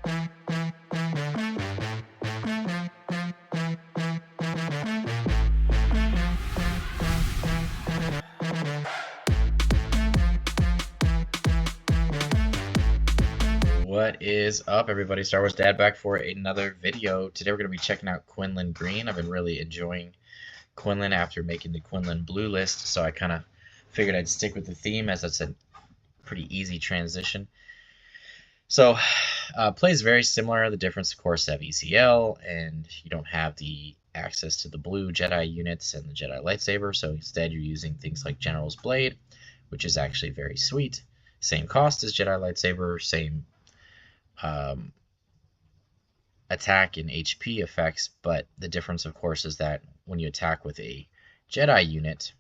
What is up, everybody? Star Wars Dad back for another video. Today we're going to be checking out Quinlan Green. I've been really enjoying Quinlan after making the Quinlan Blue list, so I kind of figured I'd stick with the theme as it's a pretty easy transition. So, plays very similar. The difference, of course, have ECL, and you don't have the access to the blue Jedi units and the Jedi lightsaber, so instead you're using things like General's Blade, which is actually very sweet. Same cost as Jedi lightsaber, same attack and HP effects, but the difference, of course, is that when you attack with a Jedi unit,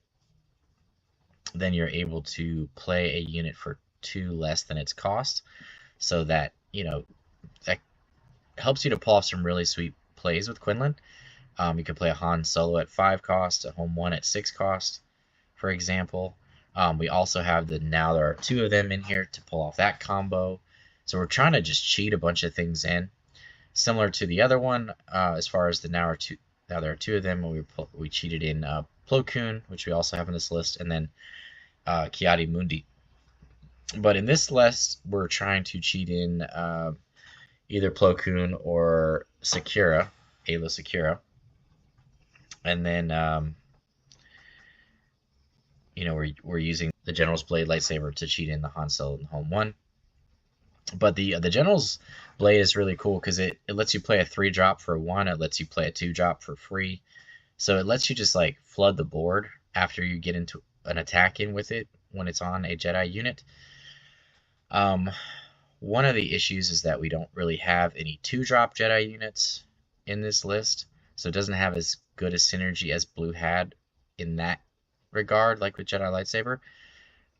then you're able to play a unit for 2 less than its cost, so that, you know, that helps you to pull off some really sweet plays with Quinlan. You can play a Han Solo at 5 cost, a Home 1 at 6 cost, for example. We also have now there are 2 of them in here to pull off that combo. So we're trying to just cheat a bunch of things in, similar to the other one. As far as now there are 2 of them, and we cheated in Plo Koon, which we also have on this list, and then Kiadi Mundi. But in this list, we're trying to cheat in either Plo Koon or Secura, Aayla Secura, and then we're using the General's Blade lightsaber to cheat in the Han Solo and Home 1. But the General's Blade is really cool because it lets you play a 3-drop for 1. It lets you play a 2-drop for free. So it lets you just like flood the board after you get into an attack in with it when it's on a Jedi unit. One of the issues is that we don't really have any 2-drop Jedi units in this list. So it doesn't have as good a synergy as Blue had in that regard, like with Jedi lightsaber.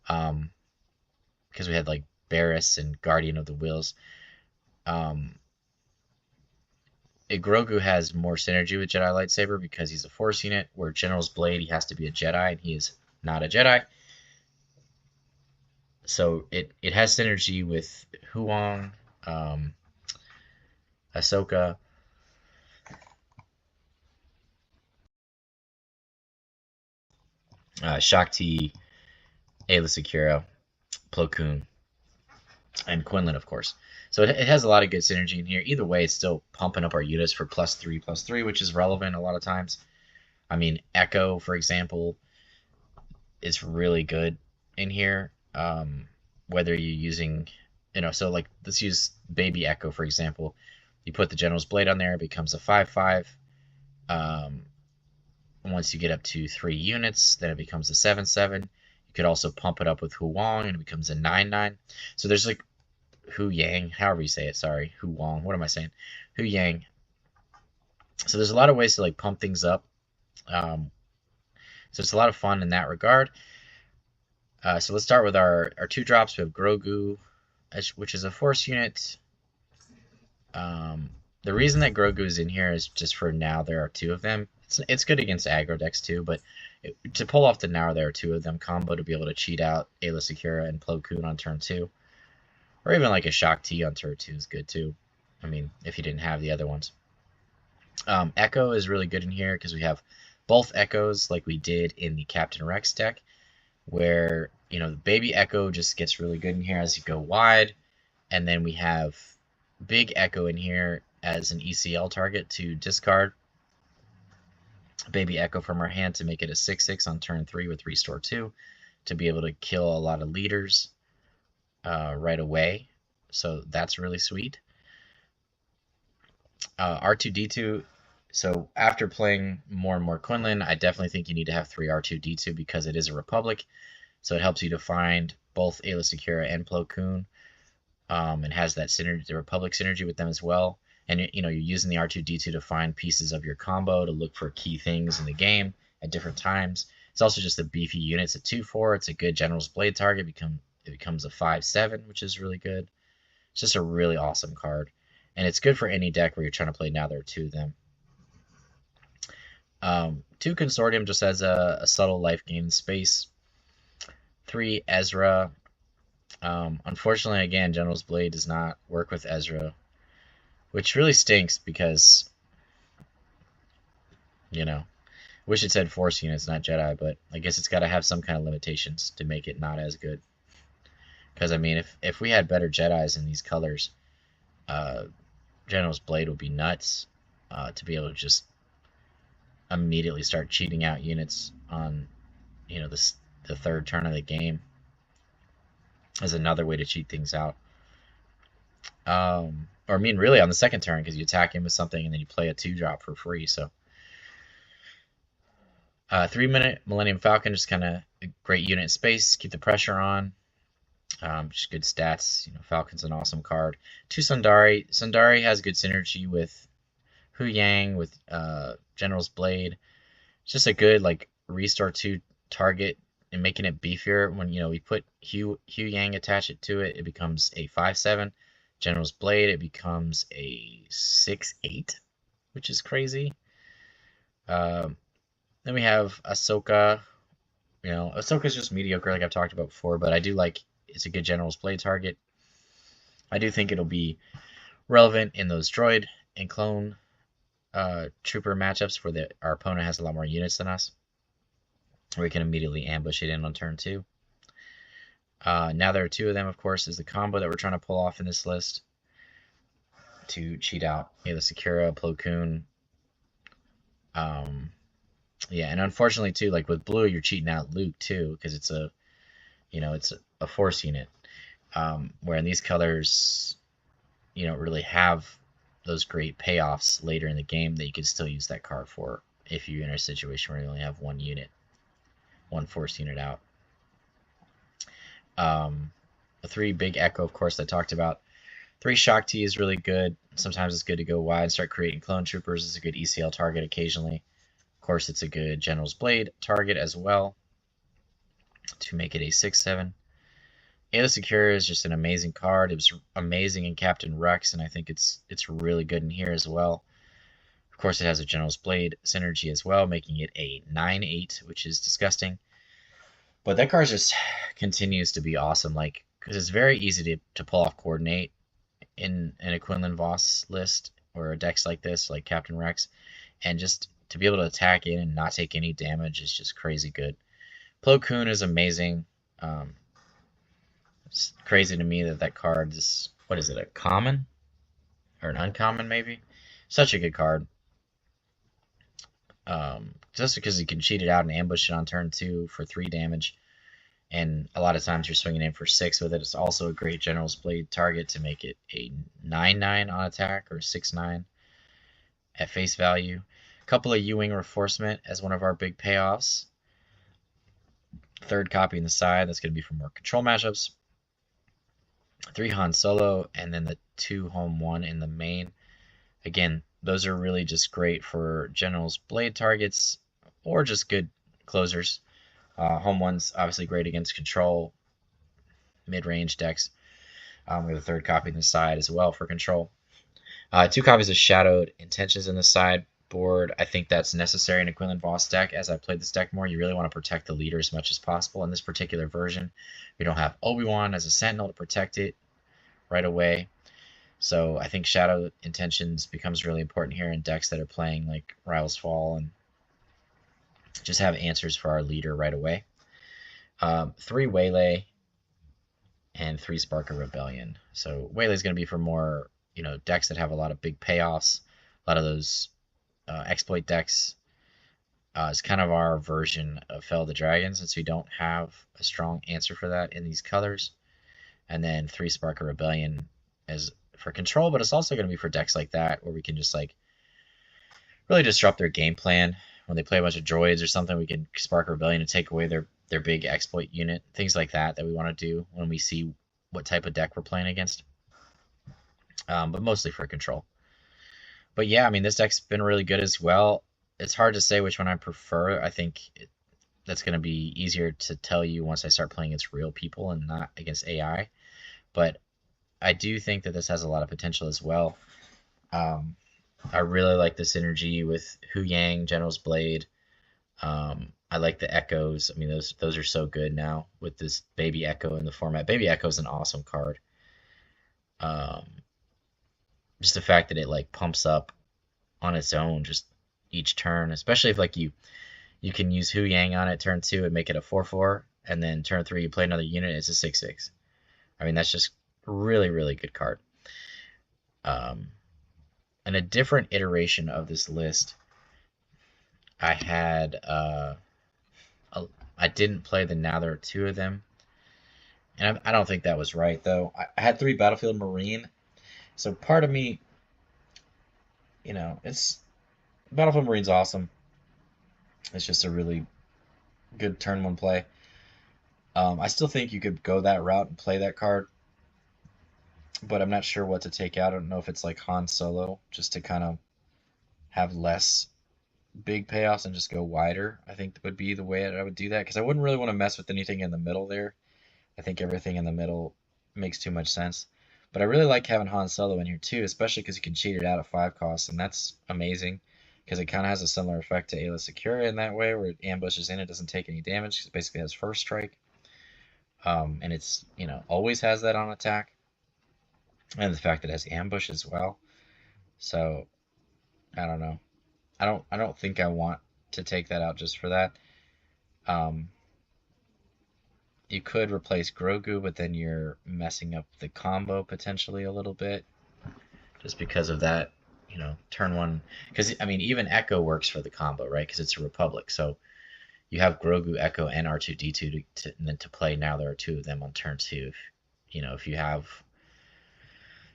Because we had like Barriss and Guardian of the Wills. Grogu has more synergy with Jedi lightsaber because he's a Force unit, where General's Blade, he has to be a Jedi, and he is not a Jedi. So it has synergy with Huyang, Ahsoka, Shaak, Aayla Secura, Plo Koon, and Quinlan, of course. So it has a lot of good synergy in here. Either way, it's still pumping up our units for +3/+3, which is relevant a lot of times. I mean, Echo, for example, is really good in here. Whether you're using, so like, let's use Baby Echo, for example. You put the General's Blade on there, it becomes a 5/5. Once you get up to 3 units, then it becomes a 7/7. You could also pump it up with Huyang, and it becomes a 9/9. So there's like Huyang, however you say it, sorry, Huyang, what am I saying? Huyang. So there's a lot of ways to like pump things up. So it's a lot of fun in that regard. So let's start with our 2-drops. We have Grogu, which is a Force unit. The reason that Grogu is in here is just for now there are 2 of them. It's good against aggro decks too, but to pull off the now there are 2 of them combo to be able to cheat out Aayla Secura and Plo Koon on turn 2. Or even like a Shaak on turn 2 is good too. I mean, if you didn't have the other ones. Echo is really good in here because we have both Echoes like we did in the Captain Rex deck, where, the Baby Echo just gets really good in here as you go wide. And then we have Big Echo in here as an ECL target to discard Baby Echo from our hand to make it a 6/6 on turn 3 with Restore 2 to be able to kill a lot of leaders right away. So that's really sweet. R2-D2. So after playing more and more Quinlan, I definitely think you need to have 3 R2-D2 because it is a Republic. So it helps you to find both Aayla Secura and Plo Koon, and has that synergy, the Republic synergy with them as well. And you're using the R2-D2 to find pieces of your combo to look for key things in the game at different times. It's also just a beefy unit. It's a 2/4. It's a good General's Blade target. It becomes a 5/7, which is really good. It's just a really awesome card, and it's good for any deck where you're trying to play now there are 2 of them. 2 Consortium just has a subtle life gain in space. 3 Ezra. Unfortunately, again, General's Blade does not work with Ezra. which really stinks because, you know, wish it said Force units, not Jedi, but I guess it's got to have some kind of limitations to make it not as good. Because, I mean, if we had better Jedis in these colors, General's Blade would be nuts to be able to just immediately start cheating out units on, you know, the third turn of the game as another way to cheat things out. Or I mean, really on the second turn, because you attack him with something and then you play a 2-drop for free. So 3-minute Millennium Falcon, just kind of a great unit in space, keep the pressure on. Just good stats. You know, Falcon's an awesome card. 2 Sundari. Sundari has good synergy with Huyang, with General's Blade. It's just a good like restore 2 target and making it beefier. When we put Huyang, attach it to it, it becomes a 5/7. General's Blade, it becomes a 6/8, which is crazy. Then we have Ahsoka. Ahsoka's just mediocre, like I've talked about before, but I do like it's a good General's Blade target. I do think it'll be relevant in those droid and clone trooper matchups where our opponent has a lot more units than us. We can immediately ambush it in on turn 2. Now there are 2 of them, of course, is the combo that we're trying to pull off in this list to cheat out the Secura, Plo Koon. Yeah, and unfortunately too, like with blue, you're cheating out Luke too, because it's a force unit. Where in these colors, you don't really have those great payoffs later in the game that you can still use that card for if you're in a situation where you only have one force unit out. The 3 big Echo, of course, I talked about. 3 Shaak T is really good. Sometimes it's good to go wide and start creating clone troopers. It's a good ECL target occasionally. Of course, it's a good General's Blade target as well to make it a 6/7. Aayla Secura is just an amazing card. It was amazing in Captain Rex, and I think it's really good in here as well. Of course, it has a General's Blade synergy as well, making it a 9/8, which is disgusting. But that card just continues to be awesome, like, because it's very easy to pull off Coordinate in a Quinlan Vos list or a decks like this, like Captain Rex, and just to be able to attack in and not take any damage is just crazy good. Plo Koon is amazing. It's crazy to me that card is, what is it, a common? Or an uncommon, maybe? Such a good card. Just because you can cheat it out and ambush it on turn 2 for 3 damage. And a lot of times you're swinging in for 6 with it. It's also a great General's Blade target to make it a 9/9 on attack or 6/9 at face value. A couple of U-Wing Reinforcement as one of our big payoffs. 3rd copy in the side, that's going to be for more control matchups. 3 Han Solo, and then the 2 Home 1 in the main. Again, those are really just great for General's Blade targets or just good closers. Home 1's obviously great against control, mid-range decks. With a 3rd copy in the side as well for control. 2 copies of Shadowed Intentions in the sideboard. I think that's necessary in a Quinlan Vos deck. As I played this deck more, you really want to protect the leader as much as possible. In this particular version, we don't have Obi-Wan as a Sentinel to protect it right away. So I think Shadow Intentions becomes really important here in decks that are playing like Rival's Fall and just have answers for our leader right away. 3 Waylay and 3 Spark of Rebellion. So Waylay is going to be for more, decks that have a lot of big payoffs. A lot of those exploit decks. It's kind of our version of Fell of the Dragon, since we don't have a strong answer for that in these colors. And then 3 Spark of Rebellion as for control, but it's also going to be for decks like that where we can just like really disrupt their game plan. When they play a bunch of droids or something, we can Spark Rebellion to take away their big exploit unit. Things like that we want to do when we see what type of deck we're playing against. But mostly for control. But yeah, I mean, this deck's been really good as well. It's hard to say which one I prefer. I think that's going to be easier to tell you once I start playing against real people and not against AI. But I do think that this has a lot of potential as well. I really like the synergy with Huyang, General's Blade. I like the Echoes. I mean, those are so good now with this Baby Echo in the format. Baby Echo is an awesome card. just the fact that it like pumps up on its own just each turn, especially if like you can use Huyang on it turn 2 and make it a 4/4, and then turn 3 you play another unit, it's a 6/6. I mean, that's just really, really good card. And a different iteration of this list, I had I didn't play the Now There Are Two of Them, and I don't think that was right though. I had 3 Battlefield Marine, so part of me, it's Battlefield Marine's awesome. It's just a really good turn 1 play. I still think you could go that route and play that card, but I'm not sure what to take out. I don't know if it's like Han Solo, just to kind of have less big payoffs and just go wider. I think would be the way I would do that, because I wouldn't really want to mess with anything in the middle there. I think everything in the middle makes too much sense. But I really like having Han Solo in here too, especially because you can cheat it out at 5 costs, and that's amazing because it kind of has a similar effect to Aayla Secura in that way, where it ambushes in, it doesn't take any damage because it basically has first strike. And it's, always has that on attack. And the fact that it has ambush as well. So, I don't know. I don't think I want to take that out just for that. You could replace Grogu, but then you're messing up the combo potentially a little bit, just because of that, turn 1. Because I mean, even Echo works for the combo, right? Because it's a Republic, so you have Grogu, Echo, and R2D2 and then to play. Now there are 2 of them on turn 2. If you have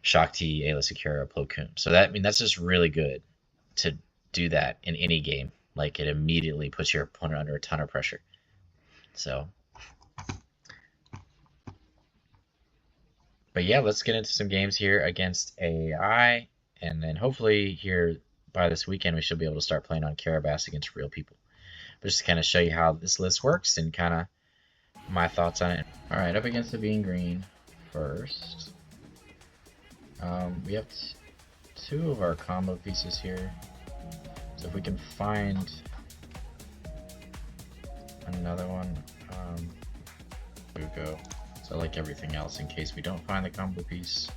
Shaak Ti, Aayla Secura, Plo Koon. So that's just really good to do that in any game. Like, it immediately puts your opponent under a ton of pressure. So, but yeah, let's get into some games here against AI, and then hopefully here by this weekend we should be able to start playing on Karabas against real people. But just to kind of show you how this list works and kind of my thoughts on it. All right, up against Sabine green first. We have 2 of our combo pieces here. So if we can find another one, there we go. So like everything else, in case we don't find the combo piece.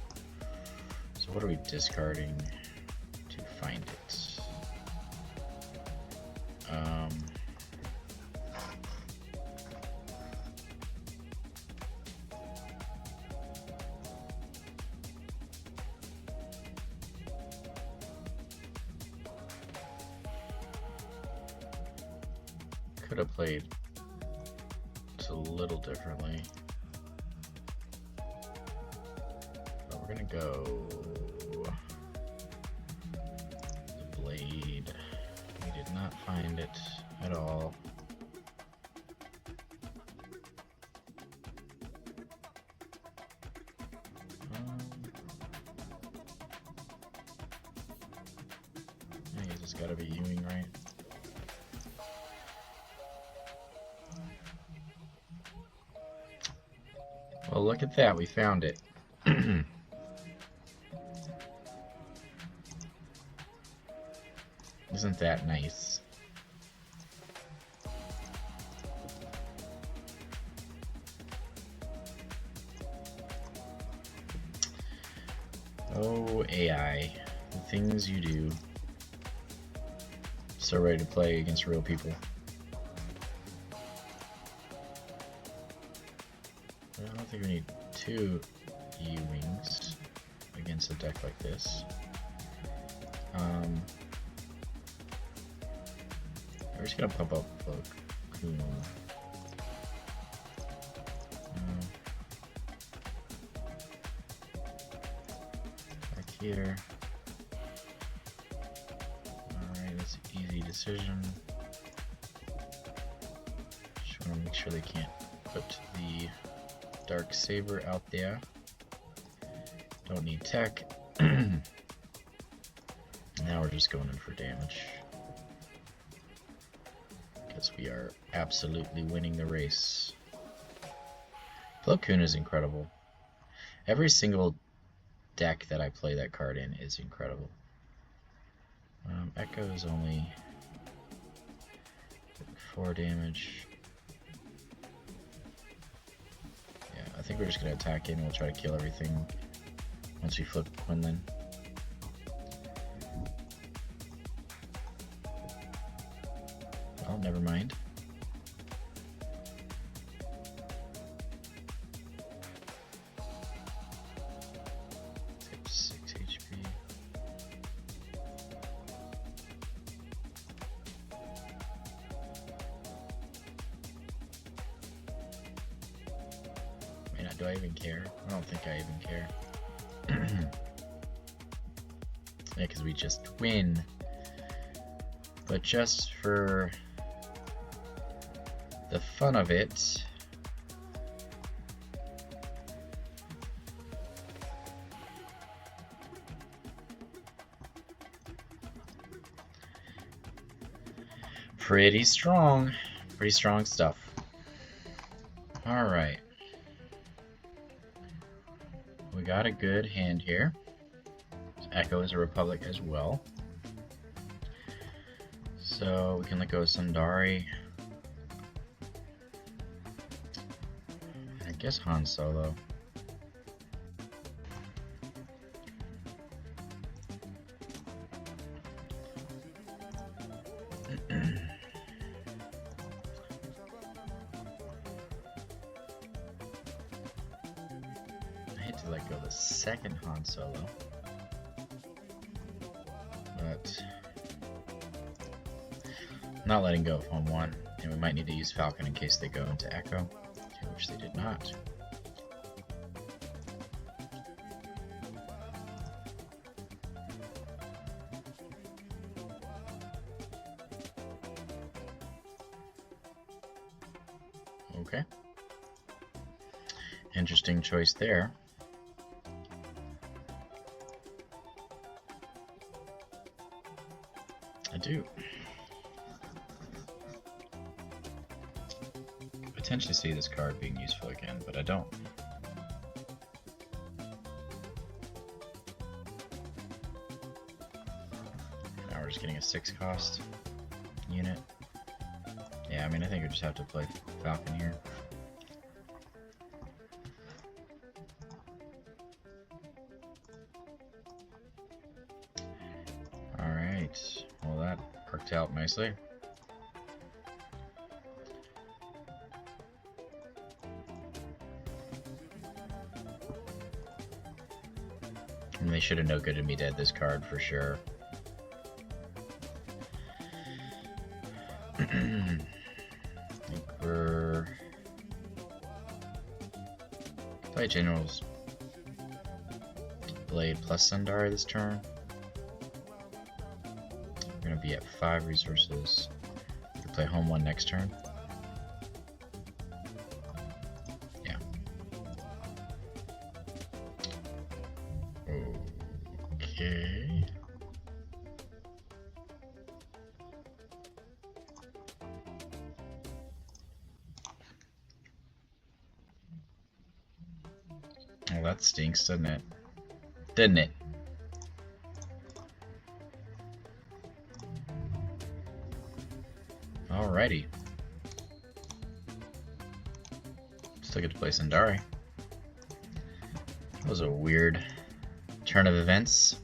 So what are we discarding to find it? Could have played just a little differently. But we're gonna go the blade. We did not find it at all. Yeah, you just gotta be Huyang, right? Well, look at that, we found it. Isn't that nice? Oh, AI, the things you do. So ready to play against real people. I don't think we need 2 Huyings against a deck like this. We're just gonna pump up Plo Koon. Back here. Alright, that's an easy decision. Just wanna make sure they can't put the Dark Saber out there. Don't need tech. Now we're just going in for damage, because we are absolutely winning the race. Plo Koon is incredible. Every single deck that I play that card in is incredible. Echo is only 4 damage. I think we're just going to attack in and we'll try to kill everything once we flip Quinlan. Oh, never mind. Let's get 6 HP. Man, do I even care? I don't think I even care. Yeah, because we just win. But just for the fun of it, pretty strong stuff. All right, we got a good hand here. Echo is a Republic as well. So we can let go of Sundari. I guess Han Solo. I hate to let go of the second Han Solo. But not letting go of Home 1, and we might need to use Falcon in case they go into Echo, which they did not. Okay. Interesting choice there. I do. Potentially see this card being useful again, but I don't. Now we're just getting a 6-cost unit. Yeah, I mean, I think we just have to play Falcon here. Alright, well that worked out nicely. And they should have no good to me dead this card for sure. I think we're play General's Blade plus Sundari this turn. We're gonna be at 5 resources. We can play Home 1 next turn. Yeah. Okay. Well, that stinks, doesn't it? Didn't it? Alrighty. Still get to play Sundari. That was a weird turn of events.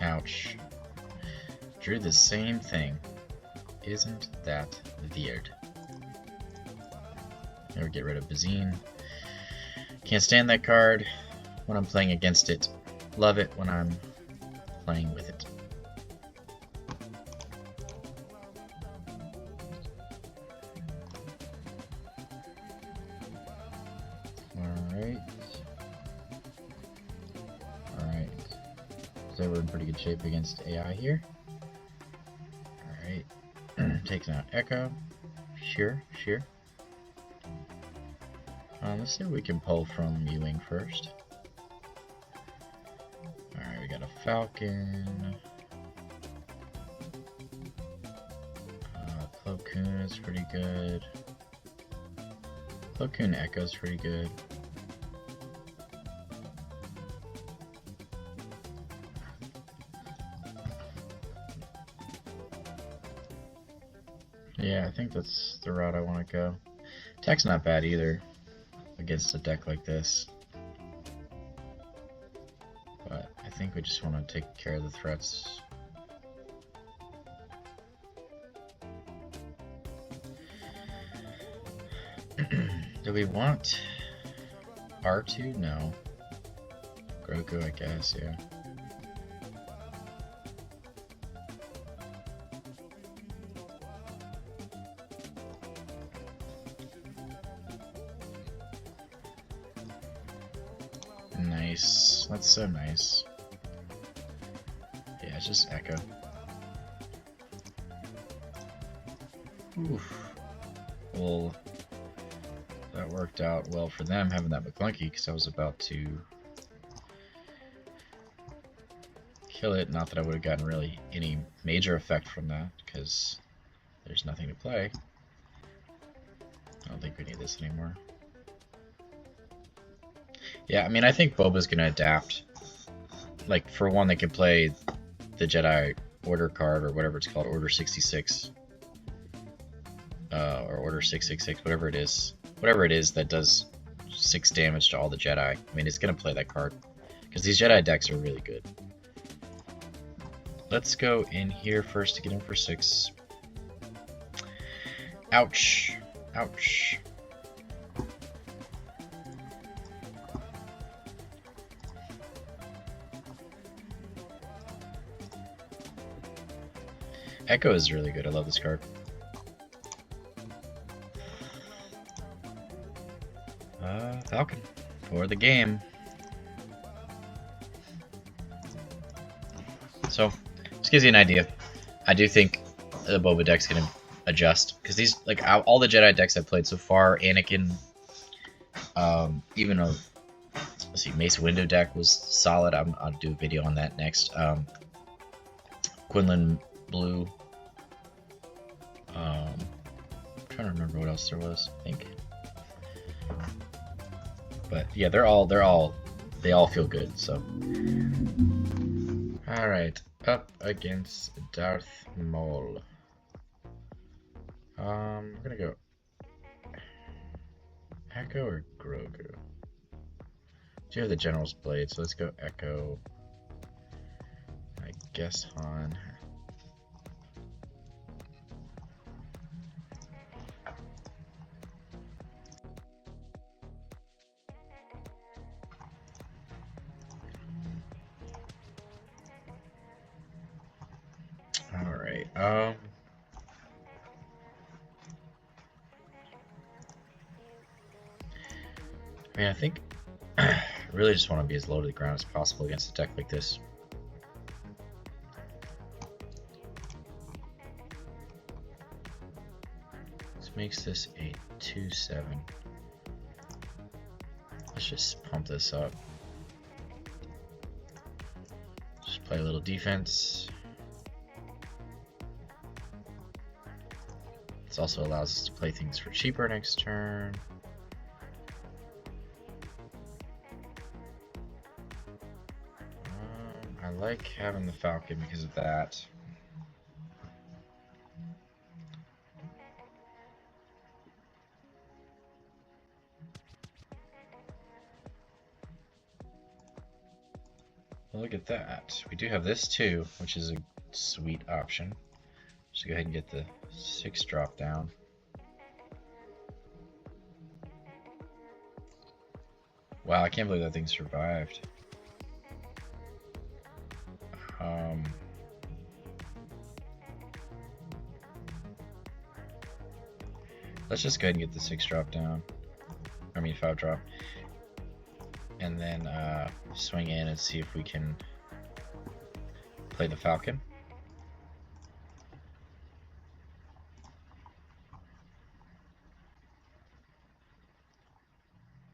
Ouch. Drew the same thing. Isn't that weird? Never get rid of Bazine. Can't stand that card when I'm playing against it. Love it when I'm playing with it. Alright. Alright. So we're in pretty good shape against AI here. Alright. Taking out Echo. Sure. Let's see if we can pull from Ewing first. Alright, we got a Falcon. Plo Koon is pretty good. Plo Koon Echo is pretty good. Yeah, I think that's the route I want to go. Tech's not bad either against a deck like this. think we just want to take care of the threats. Do we want R2? No. Grogu, I guess, yeah. Nice. That's so nice. Yeah, it's just Echo. Oof. Well, that worked out well for them having that McClunky, because I was about to kill it. Not that I would have gotten really any major effect from that, because there's nothing to play. I don't think we need this anymore. Yeah, I mean, I think Boba's going to adapt. Like, for one, they can play the Jedi Order card, or whatever it's called, Order 66. Or Order 666, whatever it is. Whatever it is that does 6 damage to all the Jedi. I mean, it's going to play that card. Because these Jedi decks are really good. Let's go in here first to get in for 6. Ouch. Ouch. Echo is really good. I love this card. Falcon for the game. So, this gives you an idea. I do think the Boba deck's gonna adjust, because these, like, all the Jedi decks I've played so far, Anakin, even a, let's see, Mace Windu deck was solid. I'll do a video on that next. Quinlan Blue. I'm trying to remember what else there was. I think. But yeah, they all feel good. So, all right, up against Darth Maul. We're gonna go Echo or Grogu. Do you have the General's Blade? So let's go Echo. I guess Han. Alright, I mean, I think I really just want to be as low to the ground as possible against a deck like this. This makes this a 2/7. Let's just pump this up. Just play a little defense. This also allows us to play things for cheaper next turn. I like having the Falcon because of that. Well, look at that. We do have this too, which is a sweet option. Just go ahead and get the 6 drop down. Wow, I can't believe that thing survived. Let's just go ahead and get the 6 drop down. I mean 5 drop. And then swing in and see if we can play the Falcon.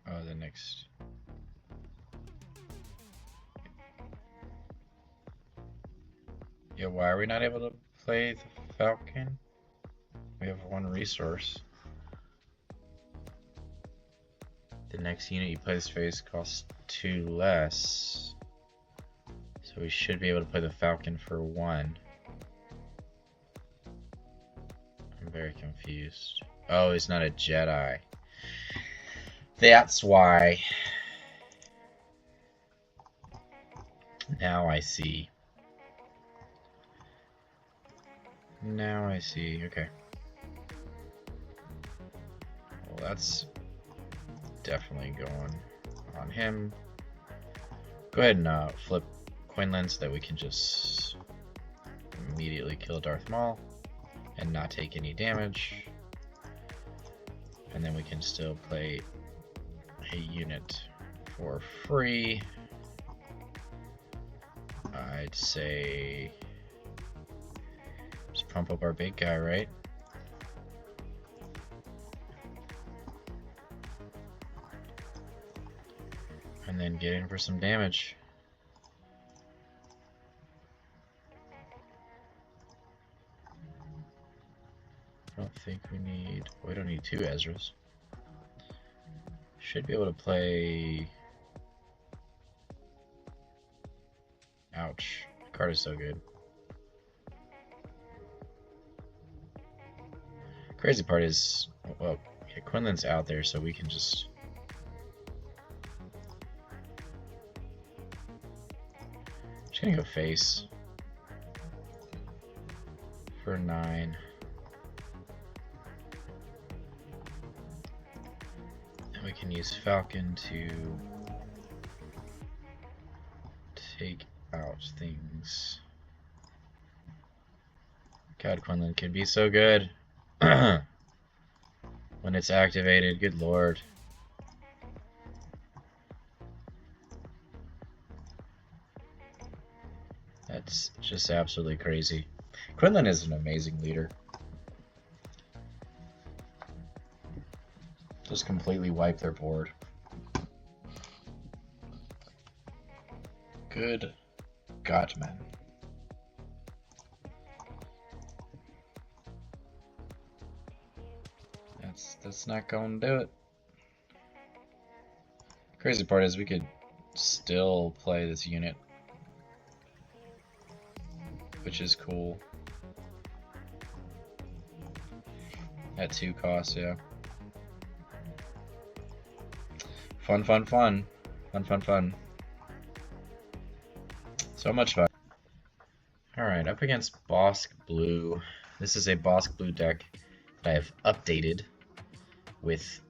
Oh, the next. Yeah, why are we not able to play the Falcon? We have 1 resource. The next unit you play this phase costs 2 less. So we should be able to play the Falcon for 1. I'm very confused. Oh, he's not a Jedi. That's why. Now I see. Now I see. Okay. Well, that's definitely going on him. Go ahead and flip Quinlan so that we can just immediately kill Darth Maul and not take any damage. And then we can still play a unit for free. I'd say just pump up our big guy, right? And then get in for some damage. I don't think we need... we don't need two Ezras. Should be able to play... Ouch. The card is so good. Crazy part is... well, yeah, Quinlan's out there, so we can just... just gonna go face. For 9. We can use Falcon to take out things. God, Quinlan can be so good when it's activated. Good lord. That's just absolutely crazy. Quinlan is an amazing leader. Just completely wipe their board. Good God, man. That's not going to do it. Crazy part is we could still play this unit, which is cool. At 2 costs, yeah. Fun, fun, fun. Fun, fun, fun. So much fun. Alright, up against Bossk Blue. This is a Bossk Blue deck that I have updated with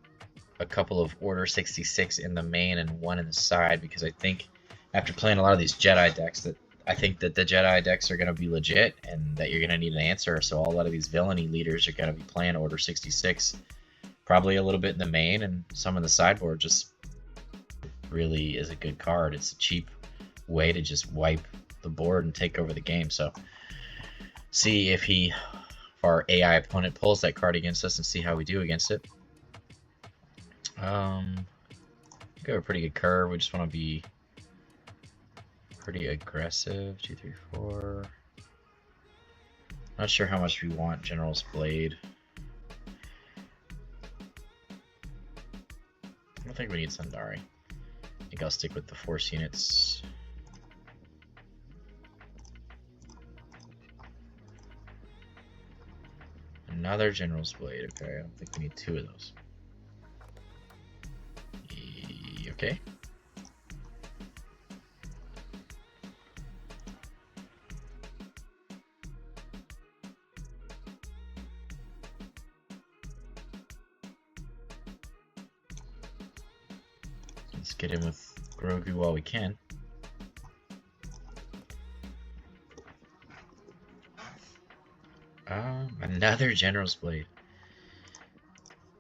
a couple of Order 66 in the main and 1 in the side, because I think after playing a lot of these Jedi decks that I think that the Jedi decks are going to be legit and that you're going to need an answer. So a lot of these villainy leaders are going to be playing Order 66, probably a little bit in the main and some in the sideboard. Just really is a good card. It's a cheap way to just wipe the board and take over the game. So see if our AI opponent pulls that card against us and see how we do against it. We got a pretty good curve. We just want to be pretty aggressive. 2, 3, 4. Not sure how much we want General's Blade. I don't think we need Sundari. I think I'll stick with the Force units. Another General's Blade. Okay, I don't think we need 2 of those. Okay. Let's get in with Grogu while we can. Another General's Blade.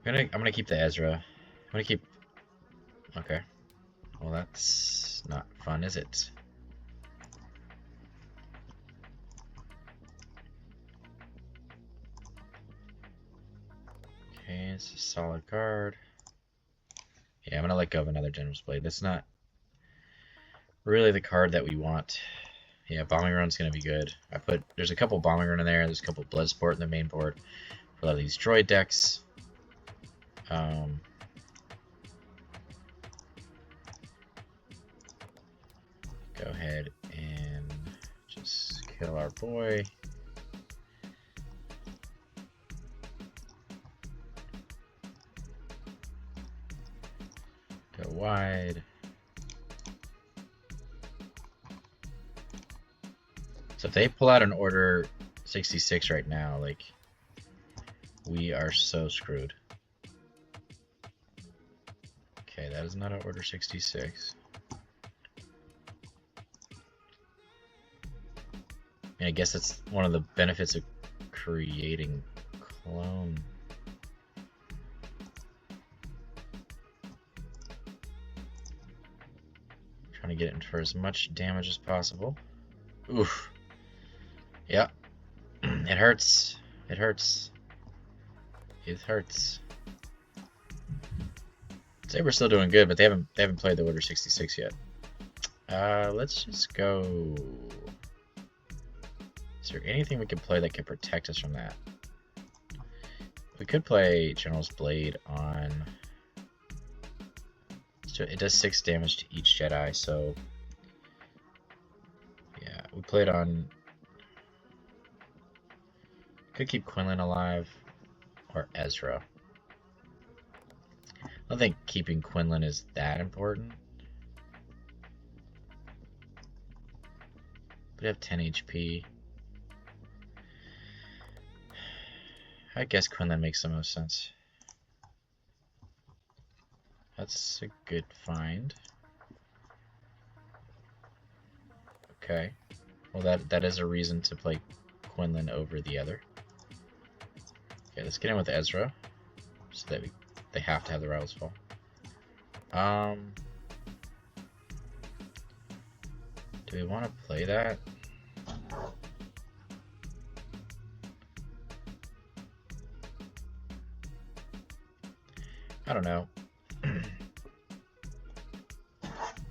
I'm gonna keep the Ezra. I'm gonna keep. Okay. Well, that's not fun, is it? Okay, it's a solid card. Yeah, I'm gonna let go of another General's Blade. That's not really the card that we want. Yeah, Bombing Run's gonna be good. There's a couple Bombing Run in there. There's a couple Bloodsport in the main board for a lot of these droid decks. Go ahead and just kill our boy. Go wide. So if they pull out an Order 66 right now, like, we are so screwed. Okay, that is not an Order 66. And I guess that's one of the benefits of creating clone. Trying to get in for as much damage as possible. Oof. Yeah. It hurts. It hurts. It hurts. Saber's still doing good, but they haven't played the Order 66 yet. Let's just go. Is there anything we could play that could protect us from that? We could play General's Blade on. So it does 6 damage to each Jedi, so yeah, we played on. Could keep Quinlan alive or Ezra. I don't think keeping Quinlan is that important. We have 10 HP. I guess Quinlan makes the most sense. That's a good find. Okay. Well, that is a reason to play Quinlan over the other. Okay, let's get in with Ezra, so that they have to have the Rivals Fall. Do we want to play that? I don't know.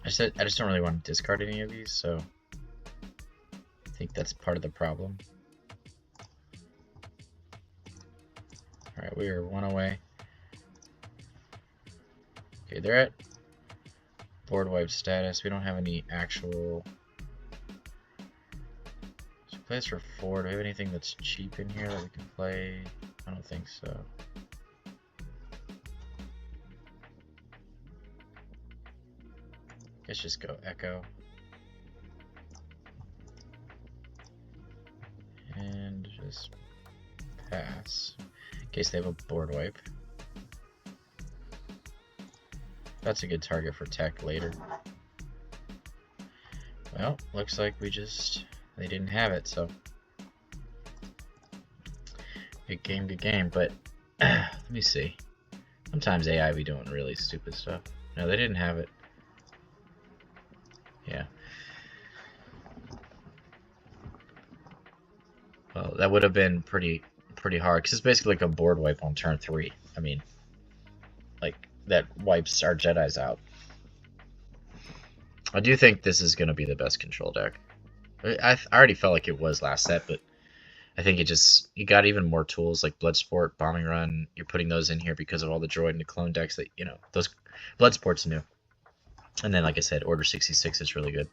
I just don't really want to discard any of these, so I think that's part of the problem. Alright, we are 1 away. Okay, they're at board wipe status. We don't have any actual. So play this for 4. Do we have anything that's cheap in here that we can play? I don't think so. Let's just go Echo. And just pass. In case they have a board wipe. That's a good target for tech later. Well, looks like they didn't have it, so. Good game, but let me see. Sometimes AI be doing really stupid stuff. No, they didn't have it. Yeah. Well, that would have been pretty hard, because it's basically like a board wipe on turn 3. I mean, like, that wipes our Jedis out. I do think this is going to be the best control deck. I already felt like it was last set, but I think you got even more tools like Bloodsport, Bombing Run. You're putting those in here because of all the droid and the clone decks that, those Bloodsport's new. And then, like I said, Order 66 is really good.